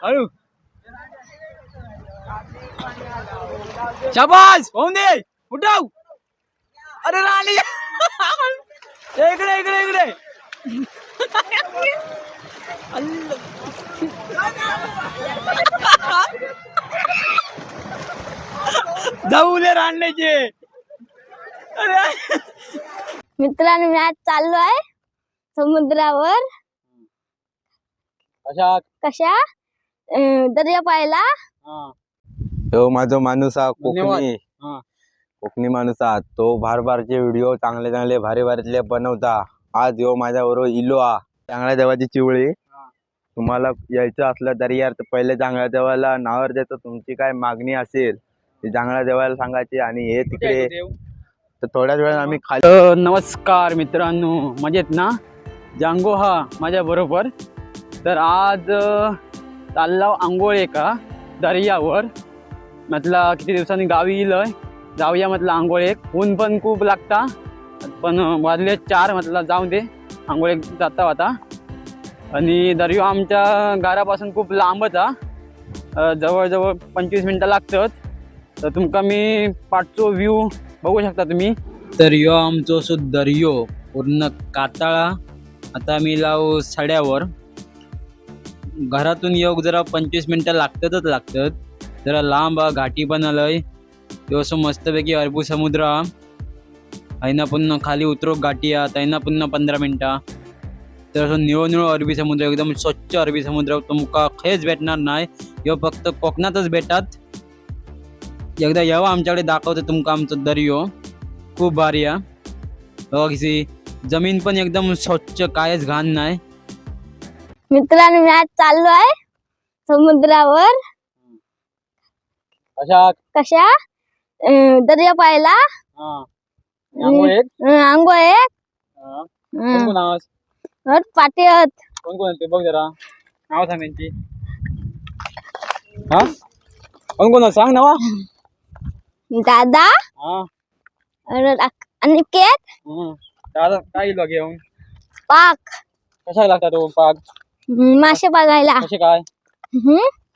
हळू शाबास होऊन दे उठव. अरे राणी इकडे इकडे इकडे जाऊ दे राणीचे. मित्रांनो मॅच चालू आहे समुद्रावर. कशा दर्या पाहिला. तो माझा माणूस हा कोकणी माणूस हा. तो भारचे व्हिडिओ चांगले चांगले भारी भारीतले बनवता. आज यो माझ्या बरोबर इलो हा चांगल्या देवाची चिवळी. तुम्हाला यायचं असलं तरी यार पहिले चांगल्या देवाला नावावर द्यायचं. तुमची काय मागणी असेल ती चांगल्या देवाला सांगायची. आणि हे तिकडे तर थोड्याच वेळात आम्ही खाली. नमस्कार मित्रांनो, मजेत ना. जांगो हा माझ्या बरोबर. तर आज चालला आंघोळ का दर्यावर. म्हटलं किती दिवसांनी गावी येलोय, जाऊया म्हटलं आंघोळ. ऊन पण खूप लागता, पण वाजले 4. म्हटलं जाऊ दे आंघोळ जाता आता. आणि दर्या आमच्या घरापासून खूप लांबच हा, जवळजवळ 25 मिनटं लागतात. तर तुमका मी पाठचो व्ह्यू बघू शकता तुम्ही. तर यो आमचो सो दर्यो पूर्ण कातळा. आता मी लाव सड्यावर. घरातून येऊ जरा 25 मिनटं लागतातच लागतात. जरा लांब घाटी पण आलंय. तो असं मस्तपैकी अरबी समुद्र आहे पुन्हा खाली उतरो घाटी आहे त्यांना पुन्हा 15 मिनटं. तर असं निळो निळो अरबी समुद्र, एकदम स्वच्छ अरबी समुद्र तुमका खयच भेटणार नाही. यो फक्त कोकणातच भेटतात. एकदा यावं आमच्याकडे, दाखवतो तुमका आमचं दर्यो. खूप भारी आहे बघा. किसी जमीन पण एकदम स्वच्छ, कायच घाण नाही. मित्रांनो मॅच चालू आहे समुद्रावर. कशा दर्या पाहिला. आंघोळ पाठी कोण कोण ते बघ जरा, नाव सांग त्यांची. हा कोण कोण सांग नावा. दादा अनिकेत. दादा काय इलो घेऊन. पाक कशा लागतात तो पाक. मासे बघायला. कसे काय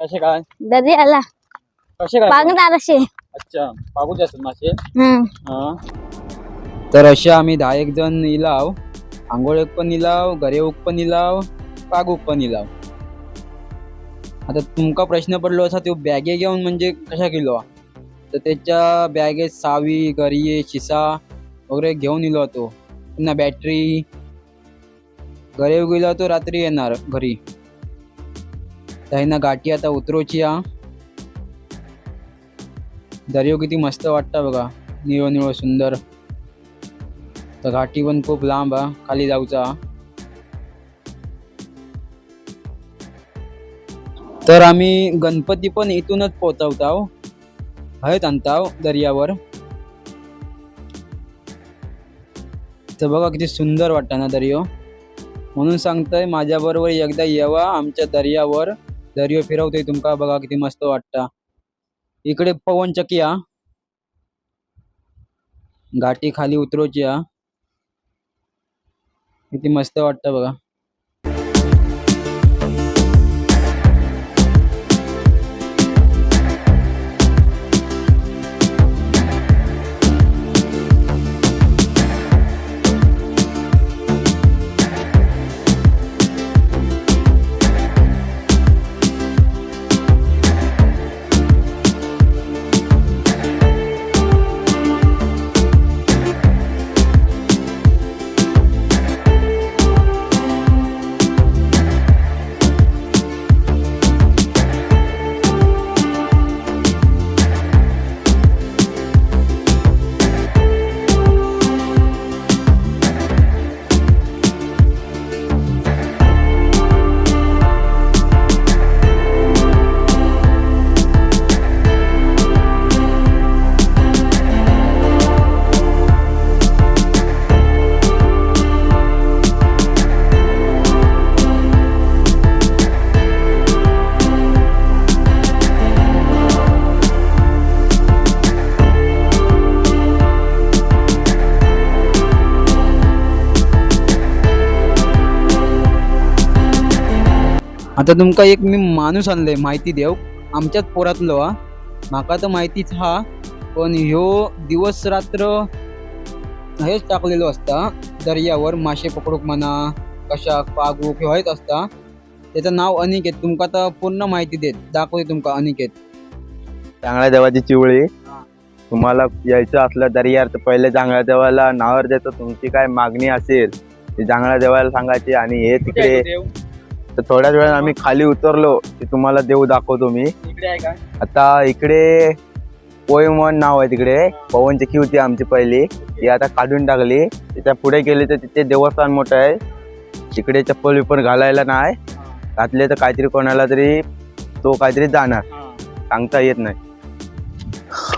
कसे काय दर्याला कसे काय बघणार असे. अच्छा पागूचे असतात मासे. तर असे आम्ही 10 जण इलाव. आंघोळक पण इलाव, घरेऊक पण इलाव, पागूक पण इलाव. आता तुमका प्रश्न पडलो असा तो बॅगे घेऊन म्हणजे कशा किलो. तर त्याच्या बॅगेत सावी, गरिये, शिसा वगैरे घेऊन इलो होतो. पुन्हा बॅटरी. घरे गेलो तो रात्री येणार घरी. त्यांना गाठी आता उतरोची हा. दर्यो किती मस्त वाटतं बघा, निळो निळो सुंदर. तर घाटी पण खूप लांब हा, खाली जाऊचा. तर आम्ही गणपती पण इथूनच पोहोचवताव, हळद आणताव दर्यावर. तर बघा किती सुंदर वाटतं ना दर्यो. म्हणून सांगतोय माझ्या बरोबर एकदा येवा आमच्या दर्यावर. दर्यो फिरवतोय तुमका, बघा किती मस्त वाटतं. इकडे पवन चक्की हा, घाटी खाली उतरोची हा. किती मस्त वाटतं बघा. आता तुमका एक मी माणूस आणलंय माहिती देव आमच्याच पोरातलो हा. माका तर माहितीच हा, पण ह्यो दिवस रात्र हेच टाकलेलो असता दर्यावर मासे पकडूक म्हणा कशाक पागूक ह्यो हेच असता. त्याचं नाव अनिकेत. तुमका आता पूर्ण माहिती देत दाखवते तुमका अनिकेत. चांगल्या देवाची चिवळी. तुम्हाला यायचं असलं दर्यावर तर पहिले चांगल्या देवाला नावर देतो. तुमची काय मागणी असेल ती चांगल्या देवाला सांगायची. आणि हे तिकडे तर थोड्याच वेळात आम्ही खाली उतरलो की तुम्हाला देव दाखवतो मी. आता इकडे पोयमन नाव आहे, तिकडे पवन चक्की होती आमची पहिली, ती आता काढून टाकली. तिच्या पुढे गेली तर तिथे देवस्थान मोठं आहे. तिकडे चप्पल विप्पल घालायला नाही, घातले तर काहीतरी कोणाला तरी तो काहीतरी जाणार, सांगता येत नाही.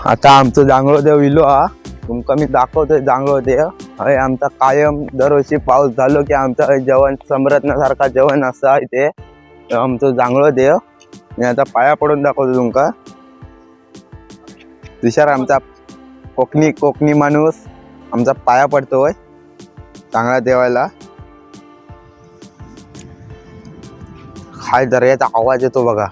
आता आमचं जांगळो देव इलो हा, तुमका मी दाखवतोय. जांगळो देव हय आमचा कायम दरवर्षी पाऊस झालो की आमचा जेवण समरत्नासारखा जेवण असा आहे ते आमचं जांगळो देव. मी आता पाया पडून दाखवतो तुमका. तुषार आमचा कोकणी माणूस आमचा पाया पडतोय चांगला देवाला. हाय दर्याचा आवाज येतो बघा.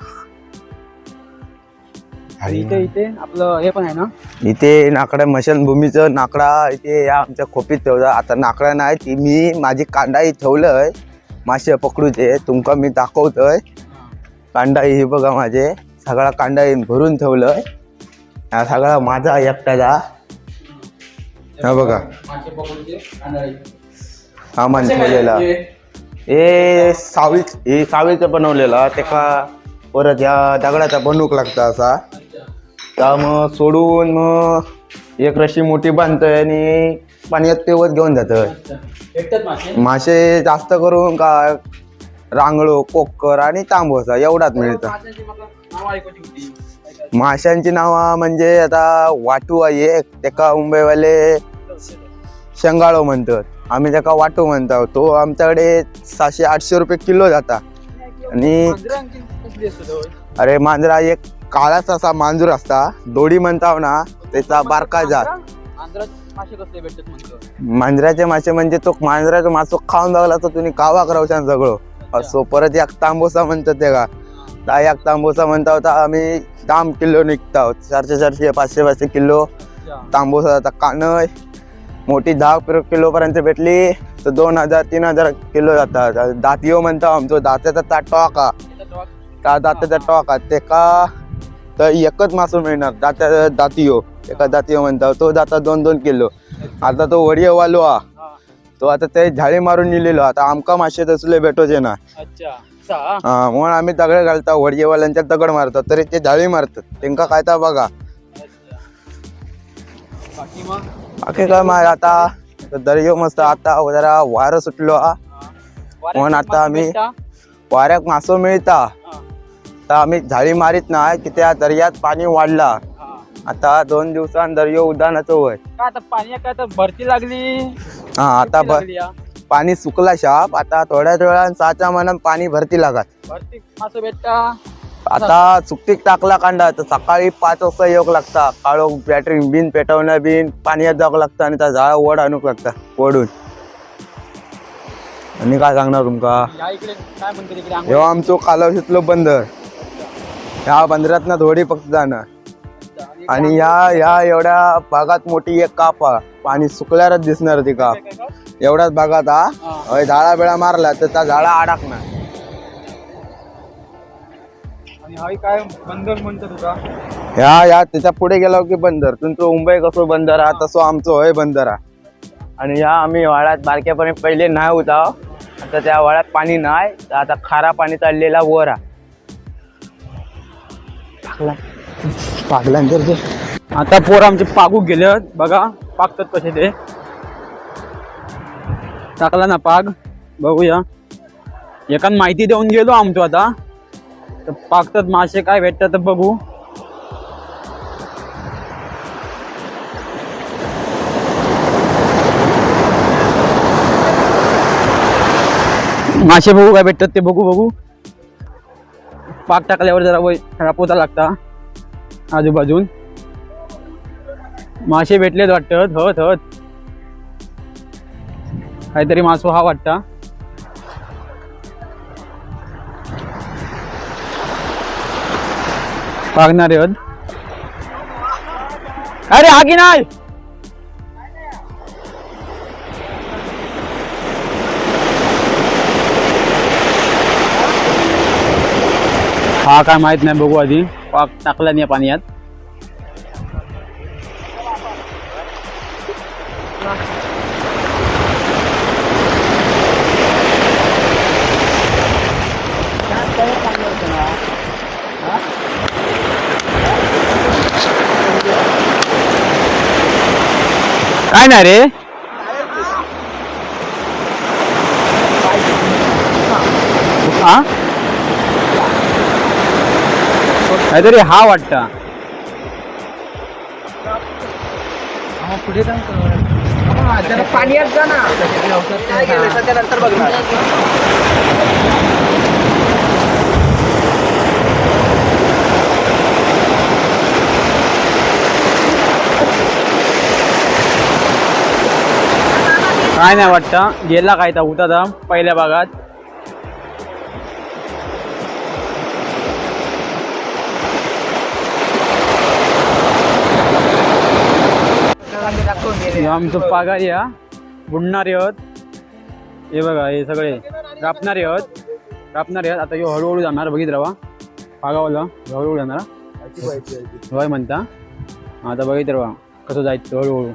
इथे आपलं हे पण आहे ना, इथे नाकडा मशानभूमीचं नाकडा इथे या आमच्या खोपीत ठेवला. आता नाकडा नाही, ती मी माझी कांडाई ठेवलंय मासे पकडूचे. तुमका मी दाखवतोय. कांडाई ही बघा, माझे सगळा कांडाई भरून ठेवलंय. हा सगळा माझा एकट्याचा. हा बघा हा मान ठेवलेला. हे सावीचं बनवलेला. ते का परत या दगडाचा बनवूक लागता असा. त्यामुळं सोडून मग एक रशी मोठी बांधतोय आणि पाण्यात तेवत घेऊन जातोय. मासे जास्त करून का रांगळो, कोक्कर आणि तांबोसा एवढाच मिळतं. माशांची नावं म्हणजे आता वाटू आहे, त्याका मुंबईवाले शेंगाळो म्हणतात, आम्ही त्याका वाटू म्हणतो. तो आमच्याकडे 700-800 रुपये किलो जाता. आणि अरे मांजरा एक काळाच असा मांजूर असता, दोडी म्हणताव ना, त्याचा बारका जात. मांजराचे मासे म्हणजे तो मांजराचा मासो खाऊन लागला तर तुम्ही कावा करावशान सगळं असो. परत एक तांबोसा म्हणतात ते का, त्या एक तांबोसा म्हणता होता आम्ही 10 किलो निघतो. 400-400 500-500 किलो तांबोसा जाता. कानय मोठी 10 किलो पर्यंत भेटली तर 2000-3000 किलो जातात. दातियो म्हणता आमचो, दात्याचा टोका, त्या दात्याचा टोका ते का तर एकच मासो मिळणार दातियो. एका दातियो म्हणता तो जाता 2-2 किलो. आता तो वडियवालो हा, तो आता ते झाडी मारून नेलेलो. आता आमका मासे तसले भेटोचे ना. हा म्हणून आम्ही दगड घालता, वडजेवाल्यांच्या दगड मारतात तरी ते झाडी मारतात. त्यांका काय तर बघा. बाकी काय मार आता दर्यो मस्त. आता जरा वारं सुटलो हा, म्हणून आता आम्ही वाऱ्याक मासो मिळता. तर आम्ही झाडी मारीत नाही की त्या दर्यात पाणी वाढला. आता 2 दिवसांत दर्यो उदानाचं होय. आता पाणी काय तर भरती लागली. हा आता पाणी सुकला शाप. आता थोड्याच वेळान 6च्या मनात पाणी भरती लागत. मासो भेटता. आता सुट्टीक टाकला कांदा तर सकाळी 5 वाजता येऊक लागता. काळो बॅटरी बिन पेटवणं बिन पाण्यात जावं लागतं आणि त्या झाडा वड आणूक लागता वडून. आणि काय सांगणार तुमका, ह्यो आमचो कालवशीतलो बंदर. ह्या बंदरात थोडी फक्त जाणार. आणि ह्या एवढ्या भागात मोठी एक काप हा, पाणी सुकल्यावरच दिसणार ती काप. एवढ्याच भागात हा झाडा बेळा मारला तर त्या झाडा अडकणार. काय बंदर म्हणतो तुका, ह्या त्याच्या पुढे गेलो की बंदर. तुमचं मुंबई कसो बंदर हा तसो आमचो होय बंदर हा. आणि ह्या आम्ही वाळ्यात बारक्यापणे पहिले नाही होता. आता त्या वाळ्यात पाणी नाही, आता खारा पाणी चाललेला वर हा. पागलांतर ते आता पोर आमचे पागू गेले बघा, पागतात कसे ते. टाकला ना पाग, बघूया. एकान माहिती देऊन गेलो आमचो. आता तर पागतात मासे काय भेटतात तर बघू. मासे बघू काय भेटतात ते बघू. पाक टाकल्यावर जरा रापोता लागता आजूबाजून. मासे भेटलेत वाटत. हत काहीतरी मासो हा वाटता. पागणारे आहेत. अरे आगी नाही. हा काय माहित नाही, बघू आधी. पाक टाकला नाही पाण्यात. काय नाही रे. हा काहीतरी हा वाटतं. पुढे पाण्यात जा ना. नंतर बघणार. काय नाही वाटतं. गेला काय तर होता पहिल्या भागात. आमचं पगार या बुडणारे आहोत. हे बघा, हे सगळे रापणारे आहोत. आता ह्यो हळूहळू जाणार. बघित राहा पागावाला हळूहळू जाणार होय म्हणता. आता बघित राहा कसं जायचं हळूहळू.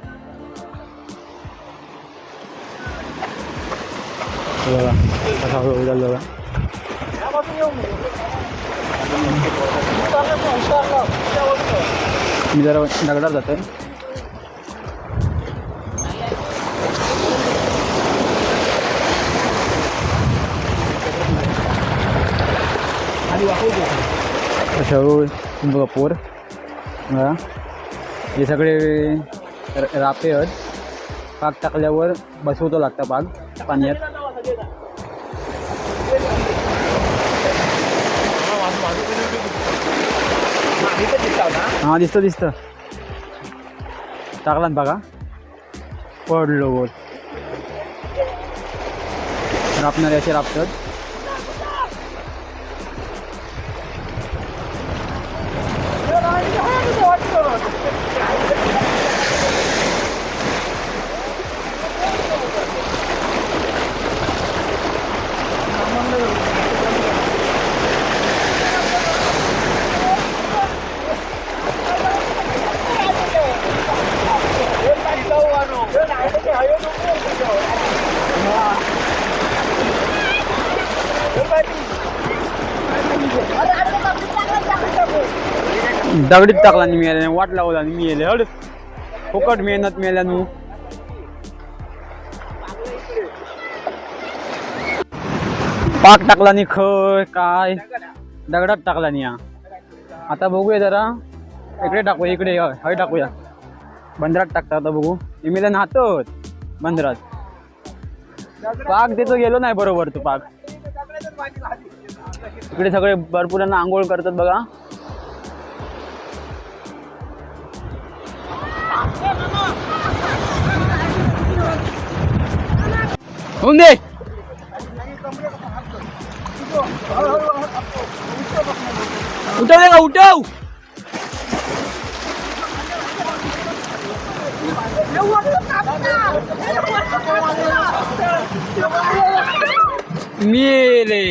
बघा कसा हळूहळू झालं बघा. मी जरा दगडात जातोय. बघा पोर हे सगळे रापे आहेत. पाक टाकल्यावर बसवतो लागतं पाक पाण्यात. हा दिसतं टाकला ना बघा. पडलो बोल. रापणारे असे रापतात. दगडीत टाकला नाही मिळाल्या. वाट लावला नाही मिळाले. हड फुकट मेहनत मिळाल्या. पाक टाकला नाही. खय काय दगडात टाकला नाही. आता बघूया जरा इकडे टाकूया. इकडे हय टाकूया. बंदरात टाकता. आता बघू. इमेला नाहतोत बंदरात. पाक देतो गेलो नाही बरोबर. तो पाक इकडे सगळे भरपूर जण आंघोळ करतात बघा. होऊन दे. उठव रे का उठव. मेले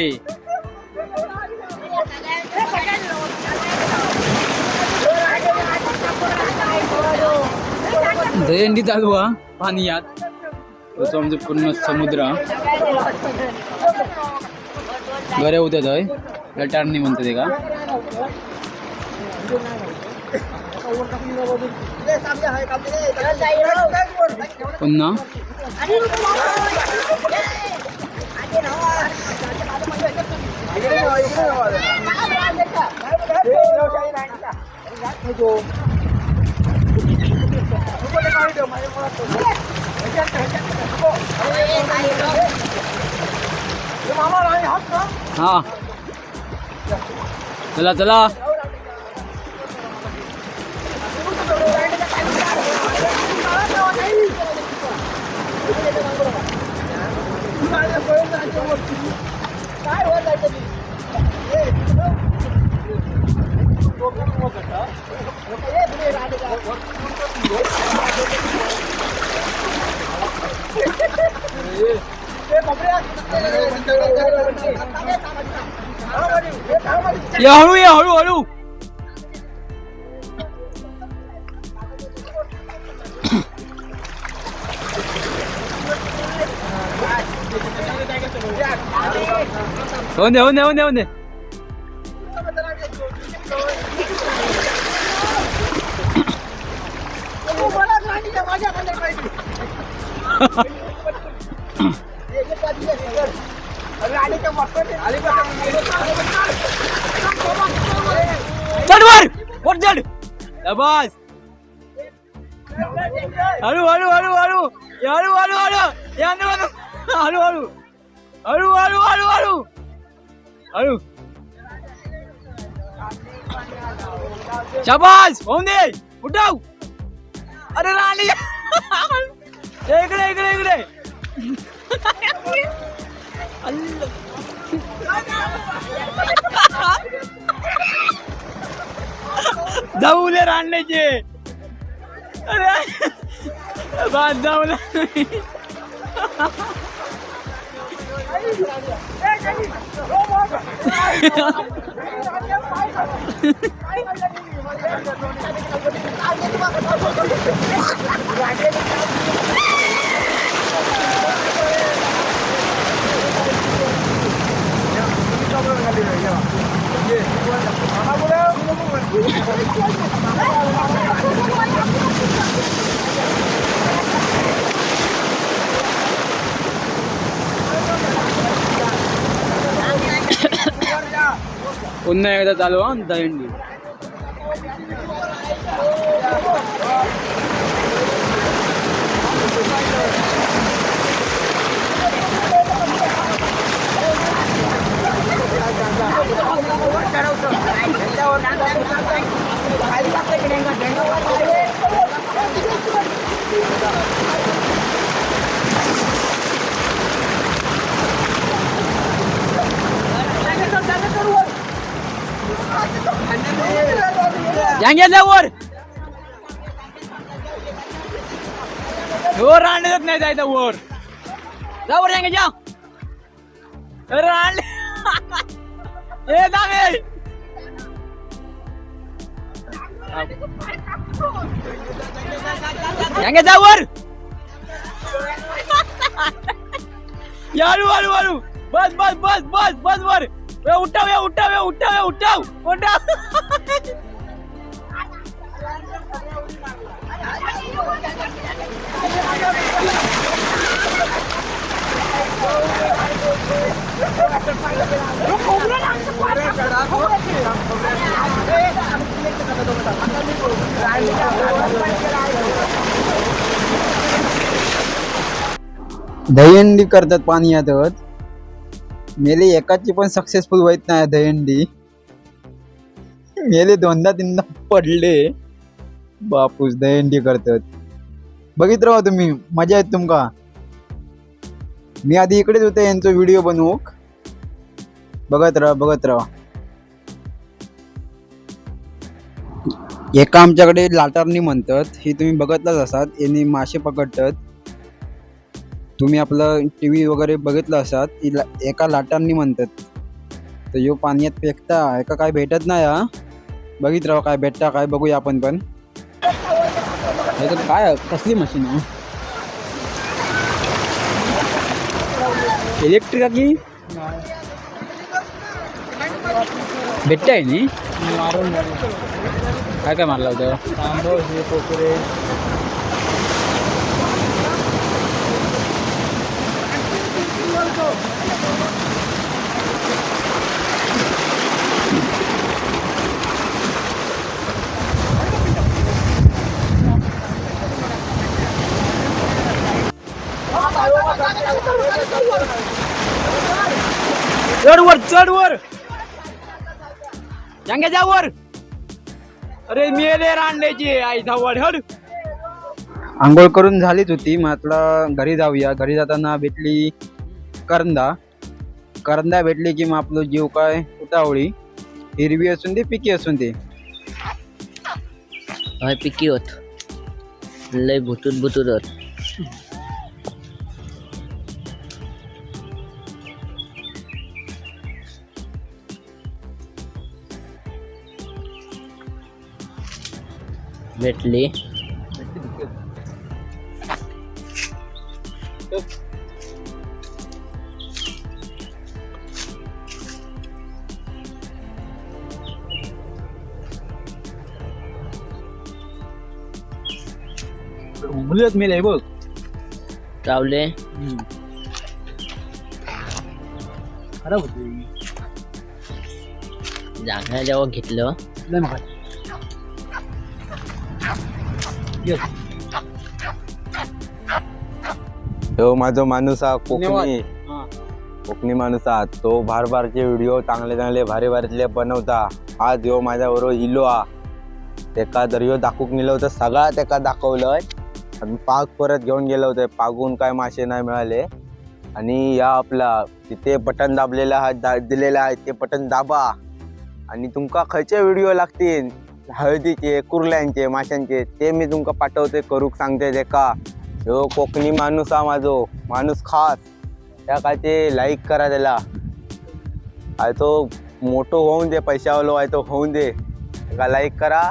दहीहंडी चालू हा पाण्यात. तो आमचं पूर्ण समुद्र गऱ्या होत्यात हय. लटारणी म्हणतात ते का. पुन्हा हा चला चला. या हळू हळू होऊन दे चढ वर चढ बस हळू शाबास होऊन दे उठाव अरे राणी इकडे जाऊ दे रांडण्याचे अरे बाद जाऊ पुन्हा एकदा चालू हा दहीहंडी वर वर रांडत नाही जायचं वर जा वर जांगे जा रांड ए दामे जांगे जा वर हळू बस वर उठाव दहीहंडी करतात पाणी यातच मेले एकाची पण सक्सेसफुल होत नाही दहीहंडी मेले दोनदा तीनदा पडले बापूस दहीहंडी करतात बघित राहा तुम्ही मजा येत तुमका मी आधी इकडेच होते यांचा व्हिडिओ बनवूक बघत राहा एका आमच्याकडे लाटारणी म्हणतात हे तुम्ही बघतलाच असात यांनी मासे पकडतात तुम्ही आपलं टीव्ही वगैरे बघितलं असात एका लाटारणी म्हणतात तर यो पाण्यात फेकता एका काय भेटत नाही हा बघित राहा काय भेटता काय बघूया आपण पण काय कसली मशीन आहे इलेक्ट्रिक की भेटत आहे नी काय मारला होतं तांबो हे कोकरे चढ वर जांगे जा वर अरे मेले रांडण्याची आई धावड हड आंघोळ करून झालीच होती म्हटलं घरी जाऊया घरी जाताना भेटली करंदा भेटली की मग आपलं जीव काय उतावळी हिरवी असून दे पिकी असून दे पिकी होत लय भुतूत होत भेटली. मुलत मेले बघ. चावले. खराब होते. जांघ्या जेव्हा घेतलं लय महाग. Yes. ह्यो माझो माणूस हा धन्यवाद. कोकणी हा. कोकणी माणूस हा. तो भारचे व्हिडिओ चांगले चांगले भारी भारीतले बनवता. आज ह्यो माझ्याबरोबर इलो हा. तेका दर्यो दाखवूक नेलं होतं, सगळा तेका दाखवलंय. आणि पाग परत घेऊन गेलो होतं, पागून काय मासे नाही मिळाले. आणि या आपला तिथे बटन दाबलेला आहे, दिलेला आहे, ते बटन दाबा आणि तुमका खयचे व्हिडिओ लागतील हळदीचे, कुर्ल्यांचे, माशांचे, ते मी तुमका पाठवते, करूक सांगते. तेका ह्यो कोकणी माणूस हा, माझो माणूस खास. त्या काय ते लाईक करा त्याला. आहे तो मोठो होऊन दे, पैशावालो आहे तो होऊन दे. लाईक करा.